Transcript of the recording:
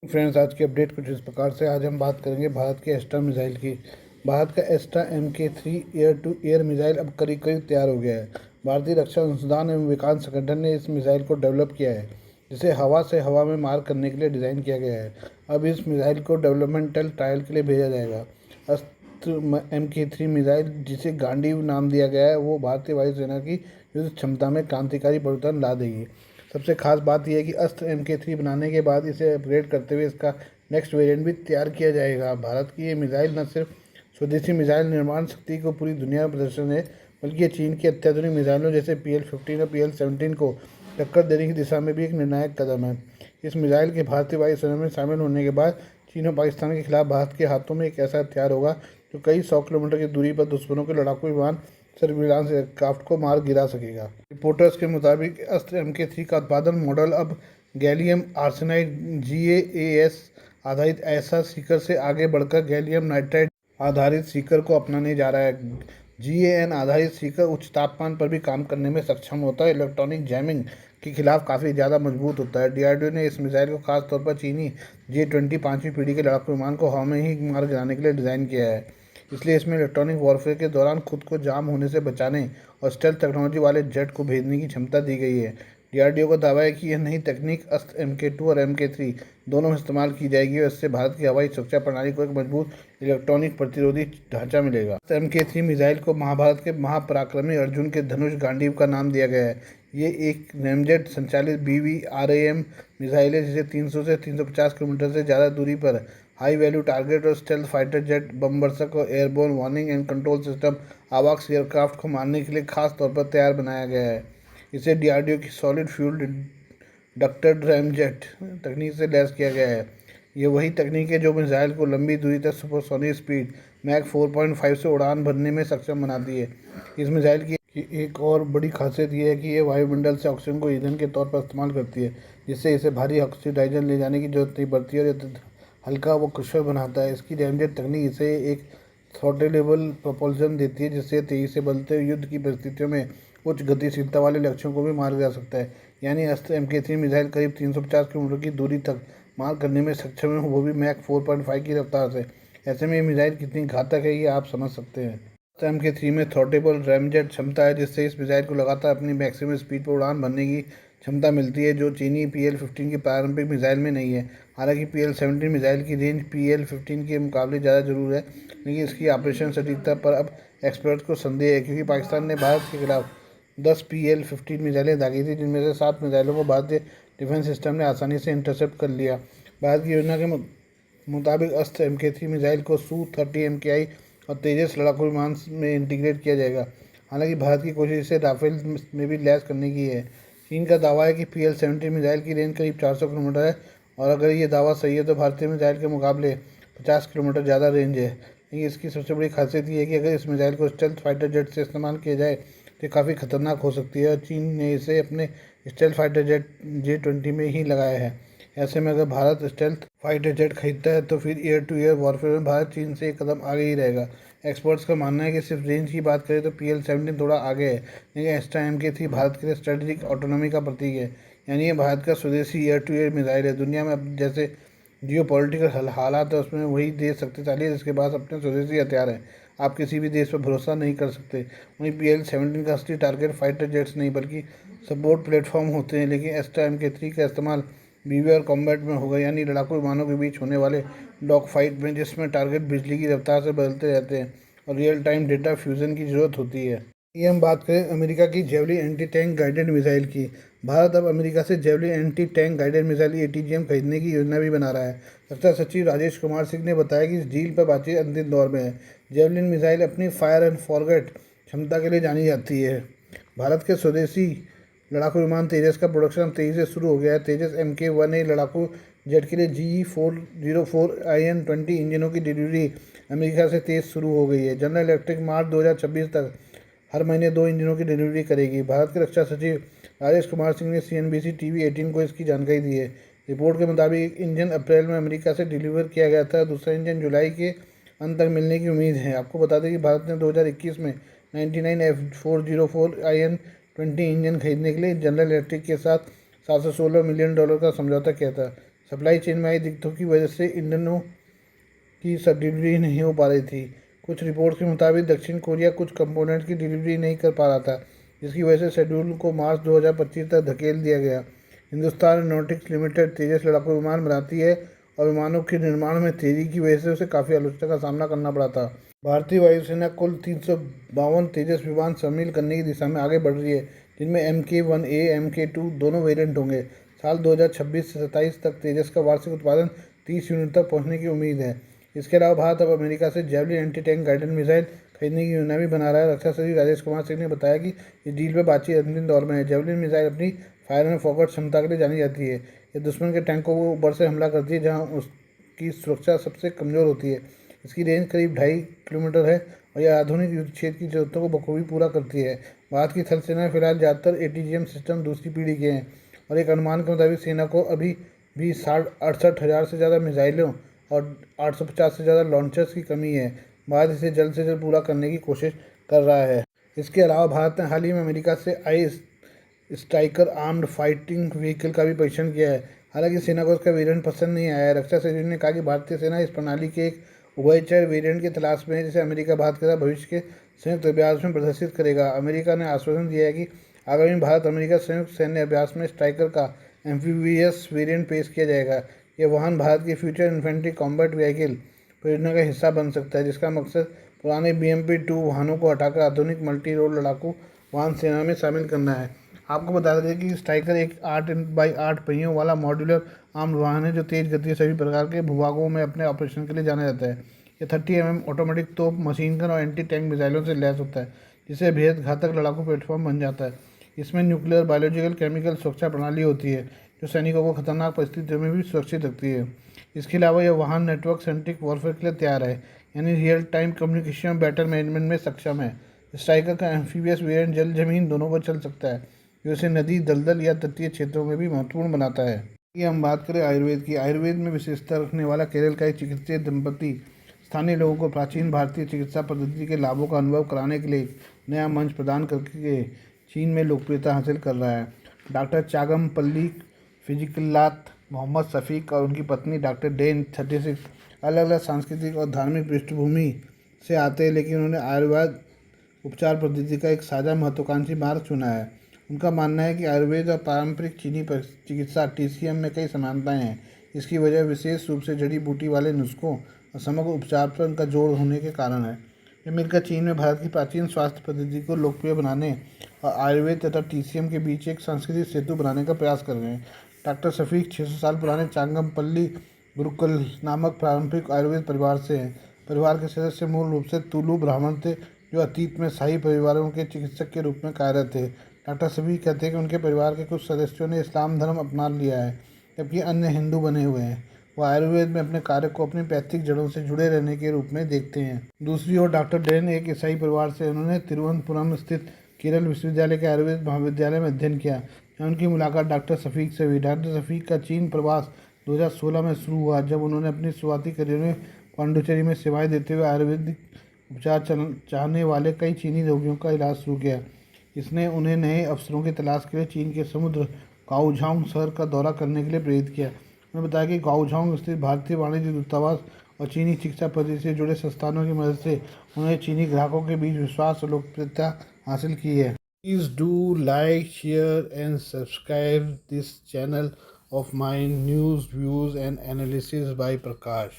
Friends, आज की update कुछ इस प्रकार से। आज हम बात करेंगे भारत के एस्ट्रा मिसाइल की। भारत का Astra MK3 air to air missile अब करीब करीब तैयार हो गया है। भारतीय रक्षा अनुसंधान एवं विकास संगठन ने इस मिसाइल को डेवलप किया है, जिसे हवा से हवा में मार करने के लिए डिज़ाइन किया गया है। अब इस मिसाइल को डेवलपमेंटल ट्रायल के लिए भेजा जाएगा। अस्त्र MK3 मिसाइल, जिसे गांडीव नाम दिया गया है, वो भारतीय वायुसेना की युद्ध क्षमता में क्रांतिकारी परिवर्तन ला देगी। सबसे खास बात यह है कि अस्त्र MK3 बनाने के बाद इसे अपग्रेड करते हुए इसका नेक्स्ट वेरिएंट भी तैयार किया जाएगा। भारत की ये मिसाइल न सिर्फ स्वदेशी मिसाइल निर्माण शक्ति को पूरी दुनिया में प्रदर्शन है, बल्कि ये चीन की अत्याधुनिक मिसाइलों जैसे PL-15 और PL-17 को टक्कर देने की दिशा में भी एक निर्णायक कदम है। इस मिसाइल के भारतीय वायुसेना में शामिल होने के बाद चीन और पाकिस्तान के खिलाफ भारत के हाथों में एक ऐसा हथियार होगा जो कई 100 किलोमीटर की दूरी पर दुश्मनों के लड़ाकू विमान, सर्विलांस एयरक्राफ्ट को मार गिरा सकेगा। रिपोर्टर्स के मुताबिक अस्त्र MK3 का उत्पादन मॉडल अब गैलियम आर्सेनाइड GaAs आधारित ऐसा सीकर से आगे बढ़कर गैलियम नाइट्राइड आधारित सीकर को अपनाने जा रहा है। GaN आधारित सीकर उच्च तापमान पर भी काम करने में सक्षम होता है, इलेक्ट्रॉनिक जैमिंग के खिलाफ काफ़ी ज़्यादा मजबूत होता है। DRDO ने इस मिसाइल को खास तौर पर चीनी J-20 5वीं पीढ़ी के लड़ाकू विमान को हवा में ही मार गिराने के लिए डिज़ाइन किया है। इसलिए इसमें इलेक्ट्रॉनिक वॉरफेयर के दौरान खुद को जाम होने से बचाने और स्टेल्थ टेक्नोलॉजी वाले जेट को भेजने की क्षमता दी गई है। DRDO का दावा है कि यह नई तकनीक अस्त्र MK2 और MK3 दोनों में इस्तेमाल की जाएगी और इससे भारत की हवाई सुरक्षा प्रणाली को एक मजबूत इलेक्ट्रॉनिक प्रतिरोधी ढांचा मिलेगा। MK3 मिसाइल को महाभारत के महापराक्रमी अर्जुन के धनुष गांडीव का नाम दिया गया है। ये एक रैमजेट संचालित BVRAM मिसाइल है, जिसे 300 से 350 किलोमीटर से ज़्यादा दूरी पर हाई वैल्यू टारगेट और स्टेल्थ फाइटर जेट, बमबर्सक और airborne warning and control system आवाक्स एयरक्राफ्ट को मारने के लिए खास तौर पर तैयार बनाया गया है। इसे DRDO की सॉलिड फ्यूल डक्टेड रैमजेट तकनीक से लैस किया गया है। ये वही तकनीक है जो मिसाइल को लंबी दूरी तक सुपरसोनिक स्पीड मैक 4.5 से उड़ान भरने में सक्षम बनाती है। इस मिसाइल की एक और बड़ी खासियत यह है कि ये वायुमंडल से ऑक्सीजन को ईंधन के तौर पर इस्तेमाल करती है, जिससे इसे भारी ऑक्सीडाइजर ले जाने की जरूरत नहीं पड़ती है और हल्का व कुशल बनाता है। इसकी रैमजेट तकनीक इसे एक थ्रॉटलेबल propulsion देती है, जिससे तेजी से बदलते हुए युद्ध की परिस्थितियों में उच्च गतिशीलता वाले लक्ष्यों को भी मारा जा सकता है। यानी अस्त्र MK3 मिसाइल करीब 350 किलोमीटर की दूरी तक मार करने में सक्षम है, वो भी मैक 4.5 की रफ्तार से। ऐसे में ये मिसाइल कितनी घातक है, ये आप समझ सकते हैं। MK3 में थ्रॉटेबल रैमजेट क्षमता है, जिससे इस मिसाइल को लगातार अपनी मैक्सिमम स्पीड पर उड़ान भरने की क्षमता मिलती है, जो चीनी PL-15 की पारंपरिक मिसाइल में नहीं है। हालांकि PL-17 मिसाइल की रेंज PL-15 के मुकाबले ज़्यादा जरूर है, लेकिन इसकी ऑपरेशन सटीकता पर अब एक्सपर्ट को संदेह है, क्योंकि पाकिस्तान ने भारत के खिलाफ 10 PL-15 मिसाइलें दागी थी, जिनमें से 7 मिसाइलों को भारतीय डिफेंस सिस्टम ने आसानी से इंटरसेप्ट कर लिया। भारत की योजना के मुताबिक अस्त्र MK3 मिसाइल को Su-30 MKI और तेजस लड़ाकू विमान में इंटीग्रेट किया जाएगा। हालांकि भारत की कोशिश इसे राफेल में भी लैस करने की है। चीन का दावा है कि PL-17 मिसाइल की रेंज करीब 400 किलोमीटर है, और अगर ये दावा सही है तो भारतीय मिसाइल के मुकाबले 50 किलोमीटर ज़्यादा रेंज है। लेकिन इसकी सबसे बड़ी खासियत ये है कि अगर इस मिसाइल को स्टेल्थ फाइटर जेट से इस्तेमाल किया जाए तो काफ़ी खतरनाक हो सकती है, और चीन ने इसे अपने स्टेल्थ फाइटर जेट J-20 में ही लगाया है। ऐसे में अगर भारत स्टेल्थ फाइटर जेट खरीदता है तो फिर एयर टू एयर वॉरफेयर में भारत चीन से एक कदम आगे ही रहेगा। एक्सपर्ट्स का मानना है कि सिर्फ रेंज की बात करें तो PL-17 थोड़ा आगे है, लेकिन एस्ट्रा MK3 भारत के लिए स्ट्रेटेजिक ऑटोनॉमी का प्रतीक है। यानी ये भारत का स्वदेशी एयर टू एयर मिसाइल है। दुनिया में अब जैसे जियो पॉलिटिकल हालात है, उसमें वही देश शक्तिशाली है जिसके पास अपने स्वदेशी हथियार हैं। आप किसी भी देश पर भरोसा नहीं कर सकते। वहीं PL-17 का असली टारगेट फाइटर जेट्स नहीं बल्कि सपोर्ट प्लेटफॉर्म होते हैं, लेकिन एस्ट्रा MK3 का इस्तेमाल बीवी और कॉम्बैट में होगा, यानी लड़ाकू विमानों के बीच होने वाले डॉग फाइट में, जिसमें टारगेट बिजली की रफ्तार से बदलते रहते हैं और रियल टाइम डेटा फ्यूजन की जरूरत होती है। ये हम बात करें अमेरिका की javelin anti tank guided missile की। भारत अब अमेरिका से javelin anti tank guided missile ATGM खरीदने की योजना भी बना रहा है। रक्षा सचिव राजेश कुमार सिंह ने बताया कि इस डील पर बातचीत अंतिम दौर में है। जेवलिन मिसाइल अपनी फायर एंड फॉरगेट क्षमता के लिए जानी जाती है। भारत के स्वदेशी लड़ाकू विमान तेजस का प्रोडक्शन तेजी से शुरू हो गया है। तेजस MK-1A लड़ाकू जेट के लिए GE-404IN-20 इंजनों की डिलीवरी अमेरिका से तेज शुरू हो गई है। जनरल इलेक्ट्रिक मार्च 2026 तक हर महीने 2 इंजनों की डिलीवरी करेगी। भारत के रक्षा सचिव राजेश कुमार सिंह ने CNBC TV 18 को इसकी जानकारी दी है। रिपोर्ट के मुताबिक एक इंजन अप्रैल में अमेरिका से डिलीवर किया गया था, दूसरा इंजन जुलाई के अंत तक मिलने की उम्मीद है। आपको बता दें कि भारत ने 2021 में 99 F404IN-20 इंजन खरीदने के लिए जनरल इलेक्ट्रिक के साथ $716 मिलियन का समझौता किया था। सप्लाई चेन में आई दिक्कतों की वजह से ईंधनों की डिलीवरी नहीं हो पा रही थी। कुछ रिपोर्ट्स के मुताबिक दक्षिण कोरिया कुछ कंपोनेंट की डिलीवरी नहीं कर पा रहा था, जिसकी वजह से शेड्यूल को मार्च 2025 तक धकेल दिया गया। हिंदुस्तान एरोनॉटिक्स लिमिटेड तेजस लड़ाकू विमान बनाती है और विमानों के निर्माण में तेजी की वजह से उसे काफ़ी आलोचना का सामना करना पड़ा था। भारतीय वायुसेना कुल 352 तेजस विमान शामिल करने की दिशा में आगे बढ़ रही है, जिनमें MK1A MK2 दोनों वेरिएंट होंगे। साल 2026 से 27 तक तेजस का वार्षिक उत्पादन 30 यूनिट तक पहुंचने की उम्मीद है। इसके अलावा भारत अब अमेरिका से javelin anti tank guidance missile खरीदने की योजना भी बना रहा है। रक्षा सचिव राजेश कुमार सिंह ने बताया कि इस डील पर बातचीत अंतिम दौर में है। जेवलिन मिसाइल अपनी फायर एंड फोकस क्षमता के लिए जानी जाती है। ये दुश्मन के टैंकों को ऊपर से हमला करती है, जहां उसकी सुरक्षा सबसे कमज़ोर होती है। इसकी रेंज करीब 2.5 किलोमीटर है और यह आधुनिक युद्ध क्षेत्र की जरूरतों को बखूबी पूरा करती है। भारत की थल सेना में फिलहाल ज़्यादातर ATGM सिस्टम दूसरी पीढ़ी के हैं और एक अनुमान के मुताबिक सेना को अभी भी 68,000 से ज़्यादा मिसाइलों और 850 से ज़्यादा लॉन्चर्स की कमी है। भारत इसे जल्द से जल्द पूरा करने की कोशिश कर रहा है। इसके अलावा भारत ने हाल ही में अमेरिका से आई स्ट्राइकर आर्म्ड फाइटिंग व्हीकल का भी परीक्षण किया है। हालांकि सेना को उसका वेरिएंट पसंद नहीं आया है। रक्षा सचिव ने कहा कि भारतीय सेना इस प्रणाली के एक उभयचर वेरिएंट की तलाश में है, जिसे अमेरिका भारत के साथ भविष्य के संयुक्त अभ्यास में प्रदर्शित करेगा। अमेरिका ने आश्वासन दिया है कि आगामी भारत अमेरिका संयुक्त सैन्य अभ्यास में स्ट्राइकर का एम्फीबियस वेरिएंट पेश किया जाएगा। यह वाहन भारत की फ्यूचर इन्फेंट्री कॉम्बैट व्हीकल परियोजना का हिस्सा बन सकता है, जिसका मकसद पुराने BMP-2 वाहनों को हटाकर आधुनिक मल्टी रोल लड़ाकू वाहन सेना में शामिल करना है। आपको बता दें कि स्ट्राइकर एक 8x8 पहियों वाला मॉड्यूलर आर्म्ड वाहन है, जो तेज गति सभी प्रकार के भूभागों में अपने ऑपरेशन के लिए जाना जाता है। ये 30 mm ऑटोमेटिक तोप, मशीन गन और एंटी टैंक मिसाइलों से लैस होता है, जिससे बेहद घातक लड़ाकू प्लेटफॉर्म बन जाता है। इसमें न्यूक्लियर, बायोलॉजिकल, केमिकल सुरक्षा प्रणाली होती है, जो सैनिकों को खतरनाक परिस्थितियों में भी सुरक्षित रखती है। इसके अलावा यह वाहन नेटवर्क सेंट्रिक वॉरफेयर के लिए तैयार है, यानी रियल टाइम कम्युनिकेशन और बैटल मैनेजमेंट में सक्षम है। स्ट्राइकर का एम्फीबियस वेरिएंट जल जमीन दोनों पर चल सकता है, जो इसे नदी, दलदल या तटीय क्षेत्रों में भी महत्वपूर्ण बनाता है। ये हम बात करें आयुर्वेद की। आयुर्वेद में विशेषता रखने वाला केरल का एक चिकित्सीय दंपति स्थानीय लोगों को प्राचीन भारतीय चिकित्सा पद्धति के लाभों का अनुभव कराने के लिए एक नया मंच प्रदान करके चीन में लोकप्रियता हासिल कर रहा है। डॉक्टर चागमपल्ली फिजिकलात मोहम्मद शफीक और उनकी पत्नी डॉक्टर डेन 36 अलग अलग सांस्कृतिक और धार्मिक पृष्ठभूमि से आते हैं, लेकिन उन्होंने आयुर्वेद उपचार पद्धति का एक साझा महत्वाकांक्षी मार्ग चुना है। उनका मानना है कि आयुर्वेद और पारंपरिक चीनी चिकित्सा TCM में कई समानताएं हैं। इसकी वजह विशेष रूप से जड़ी बूटी वाले नुस्खों और समग्र उपचार पर उनका जोर होने के कारण है। ये मिलकर चीन में भारत की प्राचीन स्वास्थ्य पद्धति को लोकप्रिय बनाने और आयुर्वेद तथा TCM के बीच एक सांस्कृतिक सेतु बनाने का प्रयास कर रहे हैं। डॉक्टर शफीक 600 साल पुराने चांगमपल्ली गुरुकुल नामक पारंपरिक आयुर्वेद परिवार से हैं। परिवार के सदस्य मूल रूप से तुलु ब्राह्मण थे, जो अतीत में शाही परिवारों के चिकित्सक के रूप में कार्यरत थे। डॉक्टर सभी कहते हैं कि उनके परिवार के कुछ सदस्यों ने इस्लाम धर्म अपना लिया है, जबकि अन्य हिंदू बने हुए हैं। वो आयुर्वेद में अपने कार्य को अपनी पैतृक जड़ों से जुड़े रहने के रूप में देखते हैं। दूसरी ओर डॉक्टर डेन एक ईसाई परिवार से, उन्होंने तिरुवनंतपुरम स्थित केरल विश्वविद्यालय के आयुर्वेद महाविद्यालय में अध्ययन किया, जहाँ उनकी मुलाकात डॉक्टर शफीक से हुई। डॉक्टर शफीक का चीन प्रवास 2016 में शुरू हुआ, जब उन्होंने अपनी शुरुआती करियर में पांडुचेरी में सेवाएं देते हुए आयुर्वेदिक उपचार चाहने वाले कई चीनी रोगियों का इलाज शुरू किया। इसने उन्हें नए अवसरों की तलाश के लिए चीन के समुद्र गाओझांग शहर का दौरा करने के लिए प्रेरित किया। उन्होंने बताया कि गाओझांग स्थित भारतीय वाणिज्य दूतावास और चीनी चिकित्सा पद्धति से जुड़े संस्थानों की मदद से उन्होंने चीनी ग्राहकों के बीच विश्वास और लोकप्रियता हासिल की है। Please do like, share and subscribe this channel of my news, views and analysis by Prakash.